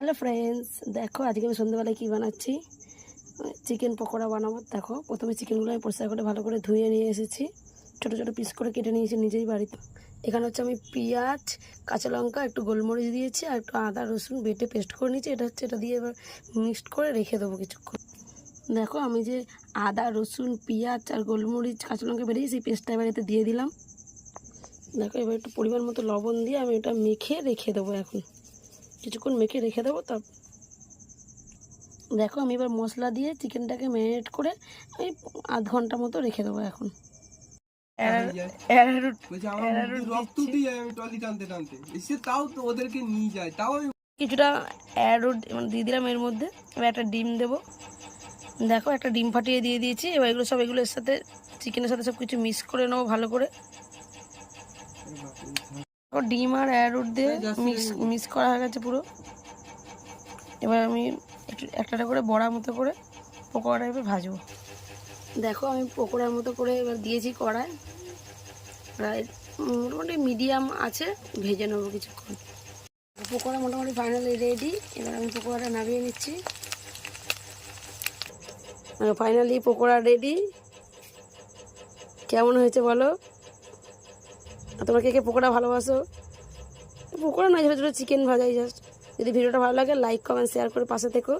Hello friends, দেখো আজকে আমি সন্ধ্যাবেলায় কী বানাচ্ছি। চিকেন পকোড়া বানাবো। দেখো প্রথমে চিকেনগুলো আমি পরিষ্কার করে ভালো করে ধুয়ে নিয়ে এসেছি, ছোটো ছোটো পিস করে কেটে নিয়েছি নিজেই বাড়িতে। এখানে হচ্ছে আমি পেঁয়াজ, কাঁচা লঙ্কা, একটু গোলমরিচ দিয়েছি আর একটু আদা রসুন বেটে পেস্ট করে নিয়েছি। এটা দিয়ে এবার মিক্সড করে রেখে দেবো কিছুক্ষণ। দেখো আমি যে আদা রসুন পেঁয়াজ আর গোলমরিচ কাঁচা লঙ্কা বেরিয়েছি সেই পেস্টটা এবার এতে দিয়ে দিলাম। দেখো এবার একটু পরিমাণ মতো লবণ দিয়ে আমি এটা মেখে রেখে দেবো। এখন কিছুক্ষণ মেখে রেখে দেবো। দেখো আমি এবার মশলা দিয়ে চিকেনটাকে ম্যারিনেট করে ওই আধ ঘন্টা মতো রেখে দেবো। এখন কিছুটা অ্যারোট দিয়ে দিলাম এর মধ্যে। এবার একটা ডিম দেবো। দেখো একটা ডিম ফাটিয়ে দিয়ে দিয়েছি। এবার এগুলোর সাথে চিকেনের সাথে সব কিছু মিক্স করে নেবো ভালো করে। ডিম আর অ্যারোট দিয়ে মিক্স করা হয়ে গেছে পুরো। এবার আমি একটা করে বড়ার মতো করে পকোড়া টাইপের ভাজবো। দেখো আমি পকোড়ার মতো করে এবার দিয়েছি কড়ায়, প্রায় মোটামুটি মিডিয়াম আছে ভেজে নেবো কিছুক্ষণ। পকোড়া মোটামুটি ফাইনালি রেডি। এবার আমি পকোড়াটা নামিয়ে নিচ্ছি। Finally pakora ready. কেমন হয়েছে বলো? তোমরা কে কে পকোড়া ভালোবাসো? পকোড়া নয়, ছোটো ছোটো চিকেন ভাজাই জাস্ট। যদি ভিডিওটা ভালো লাগে লাইক কমেন্ট শেয়ার করে পাশে থেকো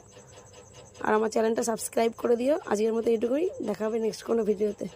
আর আমার চ্যানেলটা সাবস্ক্রাইব করে দিও। আজকের মতো এইটুকুই, দেখা হবে নেক্সট কোনো ভিডিওতে।